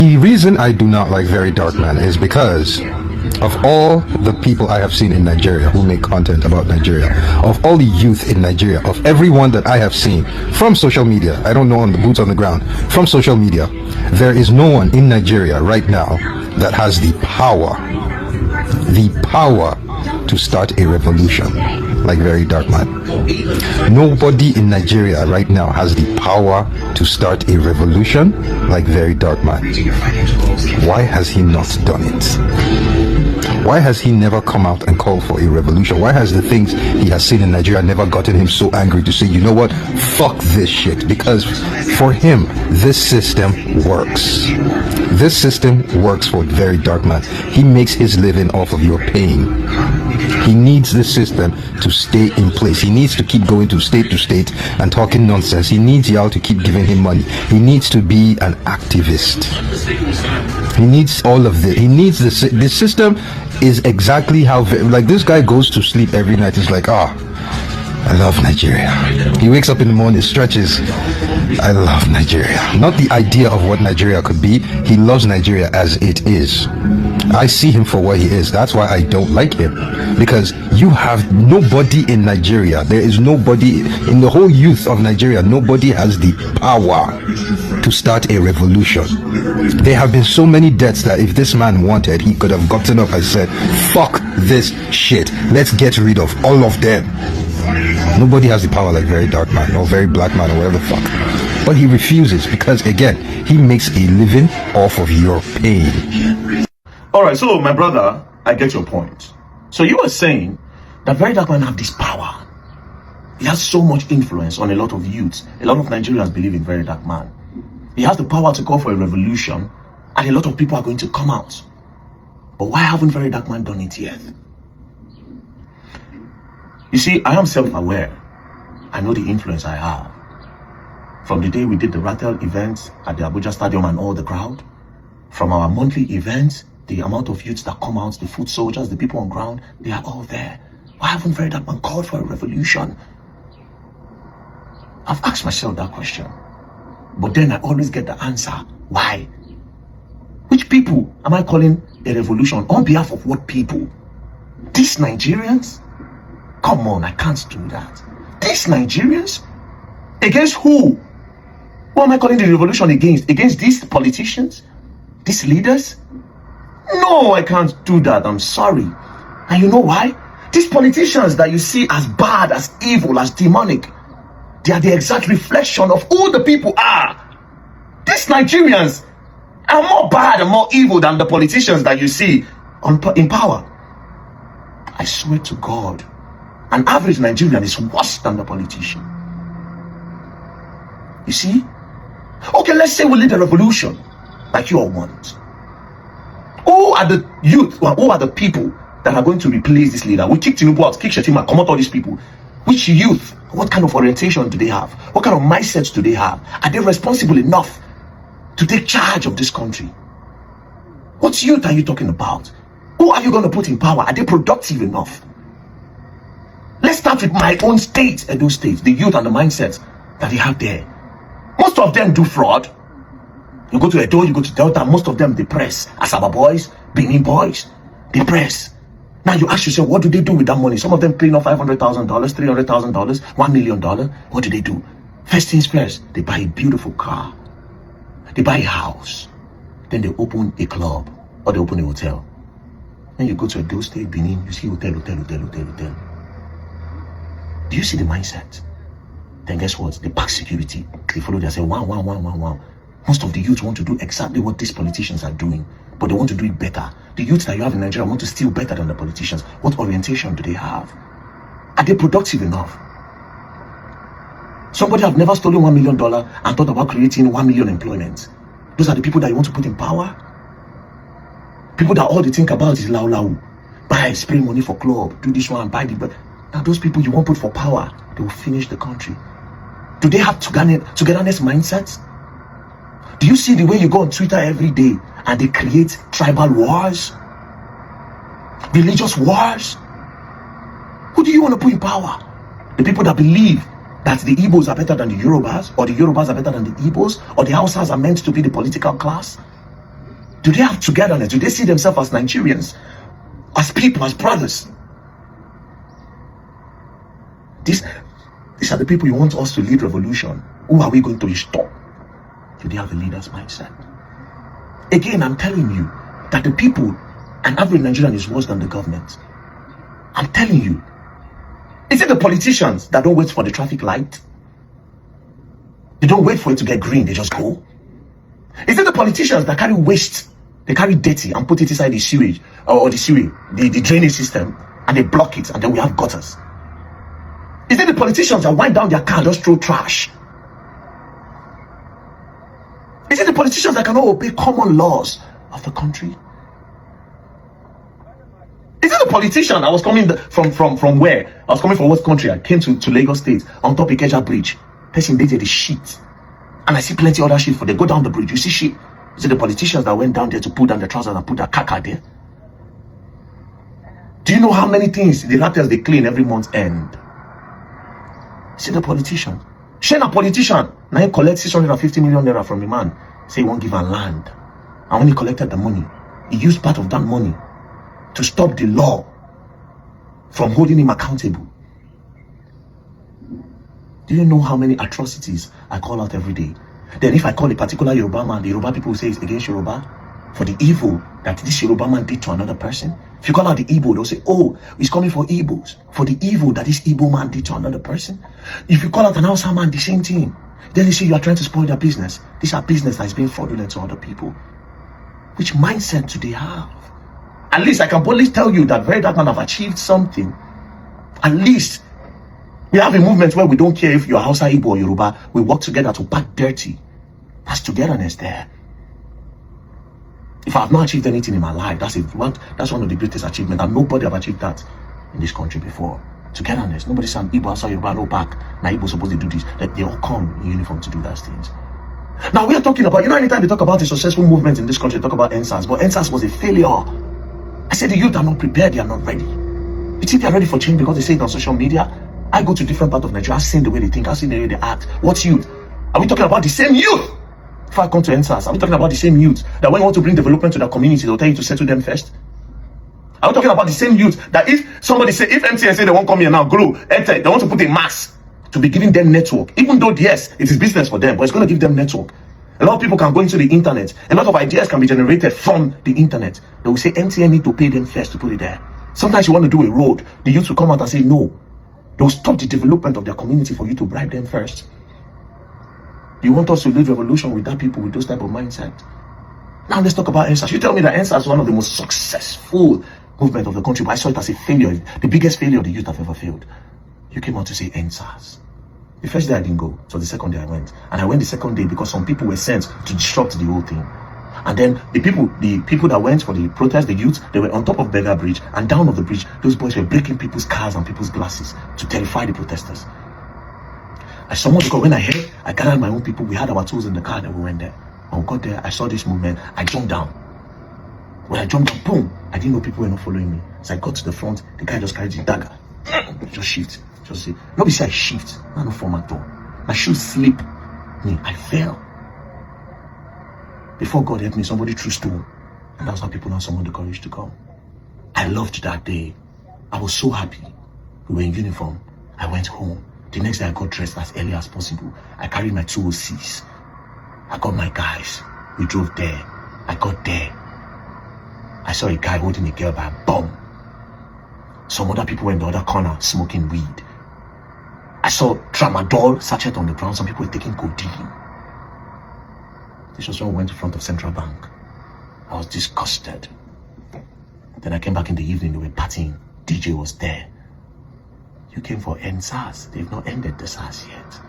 The reason I do not like Very Dark Man is because of all the people I have seen in Nigeria who make content about Nigeria, of all the youth in Nigeria, of everyone that I have seen from social media, I don't know on the boots on the ground, from social media, there is no one in Nigeria right now that has the power to start a revolution like Very Dark Man. Nobody in Nigeria right now has the power to start a revolution like Very Dark Man. Why has he not done it? Why has he never come out and called for a revolution? Why has the things he has seen in Nigeria never gotten him so angry to say, you know what, fuck this shit? Because for him, this system works. This system works for Very Dark Man. He makes his living off of your pain. He needs this system to stay in place. He needs to keep going to state and talking nonsense. He needs y'all to keep giving him money. He needs to be an activist. He needs all of this. He needs this. This system is exactly how, like, this guy goes to sleep every night. He's like, I love Nigeria. He wakes up in the morning, stretches. I love Nigeria. Not the idea of what Nigeria could be. He loves Nigeria as it is. I see him for what he is. That's why I don't like him. Because you have nobody in Nigeria. There is nobody in the whole youth of Nigeria. Nobody has the power to start a revolution. There have been so many deaths that if this man wanted, he could have gotten up and said, fuck this shit. Let's get rid of all of them. Nobody has the power like Very Dark Man or Very Black Man or whatever the fuck. But he refuses because, again, he makes a living off of your pain. Alright, so my brother, I get your point. So you were saying that Very Dark Man have this power. He has so much influence on a lot of youths. A lot of Nigerians believe in Very Dark Man. He has the power to call for a revolution, and a lot of people are going to come out. But why haven't Very Dark Man done it yet? You see, I am self-aware. I know the influence I have. From the day we did the Rattle events at the Abuja Stadium and all the crowd, from our monthly events, the amount of youths that come out, the foot soldiers, the people on ground, they are all there. Why haven't Very Dark Man called for a revolution? I've asked myself that question. But then I always get the answer. Why? Which people am I calling a revolution? On behalf of what people? These Nigerians? Come on, I can't do that. These Nigerians? Against who? Who am I calling the revolution against? Against these politicians? These leaders? No, I can't do that. I'm sorry. And you know why? These politicians that you see as bad, as evil, as demonic, they are the exact reflection of who the people are. These Nigerians are more bad and more evil than the politicians that you see in power. I swear to God, an average Nigerian is worse than the politician. You see? Okay, let's say we lead a revolution like you all want. Who are the youth, or who are the people that are going to replace this leader? We kick Tinubu out, kick Shetima, come out all these people. Which youth? What kind of orientation do they have? What kind of mindsets do they have? Are they responsible enough to take charge of this country? What youth are you talking about? Who are you going to put in power? Are they productive enough? Let's start with my own state, Edo State, the youth and the mindsets that they have there. Most of them do fraud. You go to Edo, you go to Delta, most of them depress. Asaba boys, Benin boys, depress. Now you ask yourself, what do they do with that money? Some of them paying off $500,000, $300,000, $1 million. What do they do? First things first, they buy a beautiful car. They buy a house. Then they open a club or they open a hotel. Then you go to Edo State, Benin, you see hotel. Do you see the mindset? Then guess what? They pack security. They follow, they say, wow. Most of the youth want to do exactly what these politicians are doing, but they want to do it better. The youth that you have in Nigeria want to steal better than the politicians. What orientation do they have? Are they productive enough? Somebody have never stolen $1 million and thought about creating 1 million employment. Those are the people that you want to put in power. People that all they think about is lau. Buy, spray money for club, do this one, buy the... Now those people you won't put for power, they will finish the country. Do they have togetherness mindsets? Do you see the way you go on Twitter every day and they create tribal wars? Religious wars? Who do you want to put in power? The people that believe that the Igbos are better than the Yorubas, or the Yorubas are better than the Igbos, or the Hausas are meant to be the political class? Do they have togetherness? Do they see themselves as Nigerians, as people, as brothers? These are the people you want us to lead revolution. Who are we going to stop? Do they have a leader's mindset? Again, I'm telling you that the people, an average Nigerian is worse than the government. I'm telling you. Is it the politicians that don't wait for the traffic light? They don't wait for it to get green, they just go? Is it the politicians that carry waste, they carry dirty and put it inside the sewage, or the sewage, the drainage system, and they block it, and then we have gutters? Is it the politicians that wind down their car and just throw trash? Is it the politicians that cannot obey common laws of the country? Is it the politician? I was coming from where? I was coming from what country? I came to Lagos State on top of Ikeja Bridge. Person dated the shit. And I see plenty other shit for they go down the bridge. You see shit. Is it the politicians that went down there to pull down the trousers and put their caca there? Do you know how many things the Raptors they clean every month end? Is it the politician? Shane a politician. Now he collect 650 million naira from the man. Say he won't give a land. And when he collected the money, he used part of that money to stop the law from holding him accountable. Do you know how many atrocities I call out every day? Then if I call a particular Yoruba man, the Yoruba people say it's against Yoruba for the evil that this Yoruba man did to another person. If you call out the Igbo, they'll say, oh, he's coming for Igbos, for the evil that this Igbo man did to another person. If you call out an Hausa man, the same thing. Then they say you are trying to spoil their business. This is business that is being fraudulent to other people. Which mindset do they have? At least I can boldly tell you that VERYDARKMAN have achieved something. At least we have a movement where we don't care if you're Hausa, Igbo or Yoruba. We work together to pack dirty. That's togetherness there. If I have not achieved anything in my life, that's one of the greatest achievements, and nobody have achieved that in this country before. Togetherness. Nobody said Igbo, Hausa, Yoruba, no back. Now Igbo supposed to do this. That they all come in uniform to do those things. Now we are talking about, anytime they talk about a successful movement in this country, they talk about NSAS, but NSAS was a failure. I said the youth are not prepared, they are not ready. You think they are ready for change because they say it on social media? I go to different parts of Nigeria, I've seen the way they think, I've seen the way they act. What's youth? Are we talking about the same youth? If I come to NSAS, are we talking about the same youth that when you want to bring development to their community, they'll tell you to settle them first? Are we talking about the same youth that if MTN say they won't come here now, grow, they want to put a mass to be giving them network, even though yes, it is business for them, but it's going to give them network. A lot of people can go into the internet. A lot of ideas can be generated from the internet. They will say MTN need to pay them first to put it there. Sometimes you want to do a road, the youth will come out and say no. They will stop the development of their community for you to bribe them first. You want us to lead revolution with that people with those type of mindset? Now let's talk about NSAS. You tell me that NSAS is one of the most successful movement of the country, but I saw it as a failure, the biggest failure the youth have ever failed. You came out to say NSAS. The first day I didn't go, so the second day I went. And I went the second day because some people were sent to disrupt the whole thing. And then the people that went for the protest, the youth, they were on top of Beggar Bridge, and down of the bridge, those boys were breaking people's cars and people's glasses to terrify the protesters. I saw more because when I heard, I gathered my own people, we had our tools in the car and we went there. When we got there, I saw this movement, I jumped down. When I jumped down, boom, I didn't know people were not following me. So I got to the front, the guy just carried the dagger. Just shift. Just say, nobody say I shift. No format though. My shoes slip me. I fell. Before God helped me, somebody threw stone. And that's how people now summoned the courage to come. I loved that day. I was so happy. We were in uniform. I went home. The next day I got dressed as early as possible. I carried my 206. I got my guys. We drove there. I got there. I saw a guy holding a girl by a bum. Some other people were in the other corner smoking weed. I saw tramadol sachet on the ground. Some people were taking codeine. This was when we went in front of Central Bank. I was disgusted. Then I came back in the evening. They were partying. DJ was there. You came for NSAS. They've not ended the SARS yet.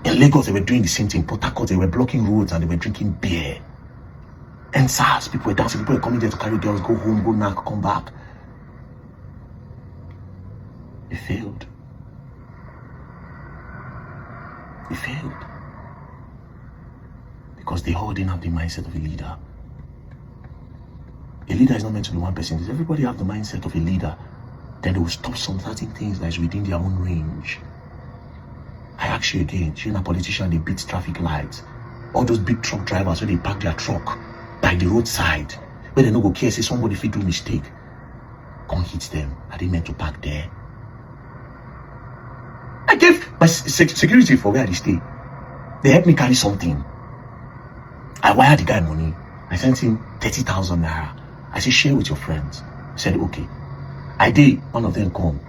In Lagos, they were doing the same thing. Port Harcourt, they were blocking roads and they were drinking beer. NSAS, people were dancing. People were coming there to carry girls, go home, go knock, come back. It failed. It failed. Because they all didn't have the mindset of a leader. A leader is not meant to be one person. Does everybody have the mindset of a leader? Then they will stop some certain things that is within their own range. I ask you again, you're a politician, they beat traffic lights. all those big truck drivers when they park their truck by the roadside, where they no go care, say somebody if you do mistake, come hit them. Are they meant to park there? I gave my security for where I stay. They helped me carry something. I wired the guy money. I sent him 30,000 naira. I said, share with your friends. He said, okay. I did. One of them come.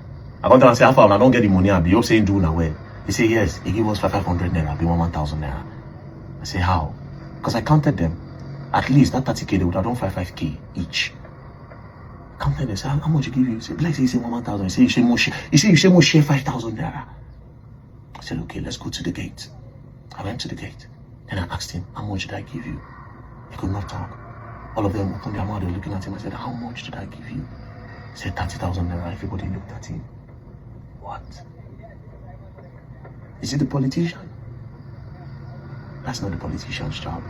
I got down and said, how far I don't get the money? I'll be up saying, do now well. He said, yes. He gave us 500 naira. I'll be 1,000 naira. I said, how? Because I counted them. At least that 30K, they would have done 5k each. Counted them. Say, how much you give you? He said, let's say you say 1,000. He said, you say more share. He said, you say more share 5,000 naira. I said, okay, let's go to the gate. I went to the gate. Then I asked him, how much did I give you? He could not talk. All of them opened their mouth, they were looking at him. I said, how much did I give you? He said, 30,000 naira. Everybody looked at him. What? Is it the politician? That's not the politician's job.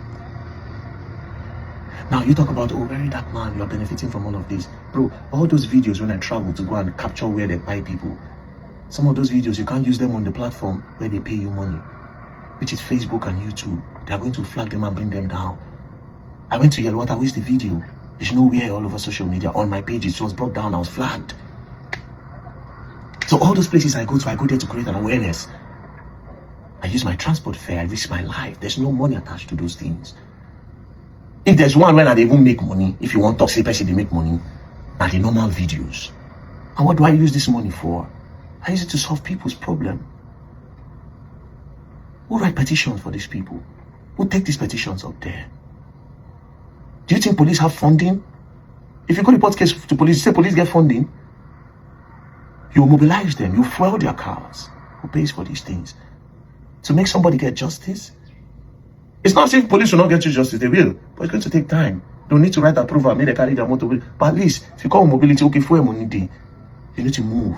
Now you talk about, oh, very dark man, you are benefiting from all of this. Bro, all those videos when I travel to go and capture where they buy people, some of those videos, you can't use them on the platform where they pay you money, which is Facebook and YouTube. They are going to flag them and bring them down. I went to Yellowwater, where's the video? There's nowhere all over social media. On my page, it was brought down, I was flagged. So all those places I go there to create an awareness. I use my transport fare, I risk my life. There's no money attached to those things. If there's one where they even make money, if you want toxic person, they make money, and the normal videos. And what do I use this money for? I use it to solve people's problem. Who write petitions for these people? Who take these petitions up there? Do you think police have funding? If you go report case to police, you say police get funding, you mobilize them, you fuel their cars. Who pays for these things? To make somebody get justice? It's not as if police will not get you justice, they will, but it's going to take time. Don't need to write approval, make they carry their motor. But at least, if you call mobility, okay, fuel money day, you need to move.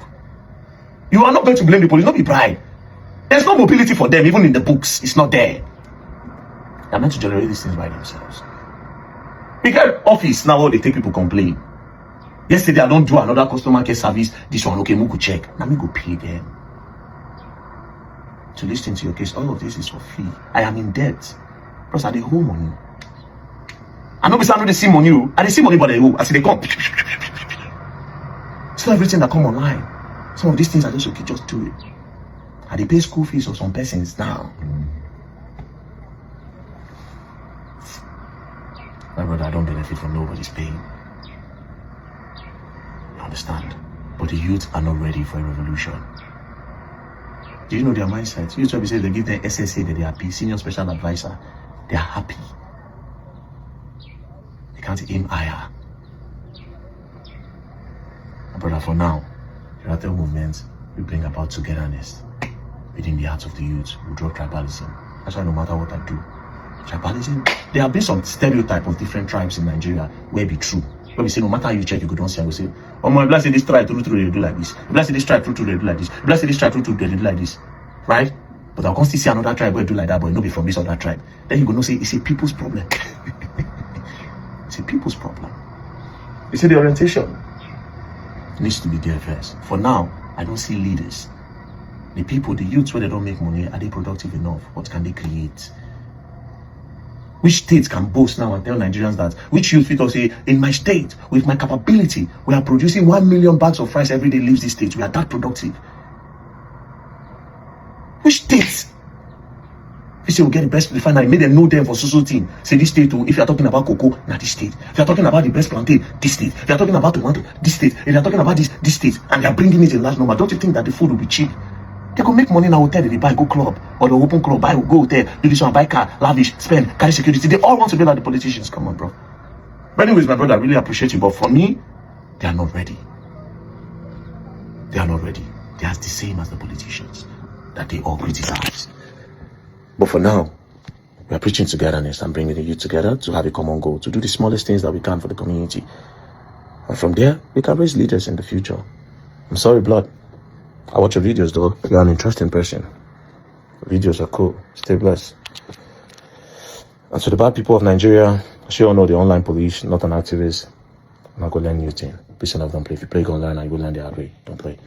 You are not going to blame the police, not be bribe. There's no mobility for them, even in the books. It's not there. They're meant to generate these things by themselves. We get office now where they take people complain. Yesterday, I don't do another customer care service. This one, okay, we go check. Now me go pay them. To listen to your case, all of this is for free. I am in debt. Plus, I dey owe money. I know because I know they see money. I dey see money, but they owe. I see they come. It's not everything that come online. Some of these things are just okay, just do it. I dey pay school fees of some persons now. My brother, I don't benefit from nobody's pain. You understand? But the youth are not ready for a revolution. Do you know their mindset? You try to say they give them SSA that they are happy, senior special advisor. They are happy. They can't aim higher. My brother, for now, the Rattle movement will bring about togetherness within the hearts of the youth. We drop tribalism. That's why no matter what I do, tribalism, there have been some stereotype of different tribes in Nigeria where it be true. Where we say no matter how you check, you go don't see, I will say, oh my, bless this tribe, true, they do like this. Bless this tribe, true, they do like this. Bless this tribe, true, they do like this. Right? But I'll still see another tribe where do like that, but it no be from this other tribe. Then you go no say it's a people's problem. It's a people's problem. You see, the orientation needs to be there first. For now, I don't see leaders. The people, the youths where they don't make money, are they productive enough? What can they create? Which states can boast now and tell Nigerians that, which youth fit say, in my state, with my capability, we are producing 1 million bags of rice every day leaves this state. We are that productive. Which states? If you say we get the best refinery, make them know them for social team. Say this state, if you are talking about cocoa, not this state. If you are talking about the best plantain, this state. If you are talking about tomato, this state. If you are talking about this state, and they are bringing it in large number, don't you think that the food will be cheap? They go make money in a hotel, they buy, go club, or the open club, buy, go hotel, do this one, buy car, lavish, spend, carry security. They all want to be like the politicians. Come on, bro. But anyways, my brother, I really appreciate you. But for me, they are not ready. They are not ready. They are the same as the politicians that they all criticize. But for now, we are preaching togetherness and bringing the youth together to have a common goal, to do the smallest things that we can for the community. And from there, we can raise leaders in the future. I'm sorry, blood. I watch your videos though. You're an interesting person. Videos are cool. Stay blessed. And to the bad people of Nigeria, I sure you all know the online police, not an activist. I'm not going to learn new thing. Peace and love, don't play. If you play, go learn and you will learn the hard way. Don't play.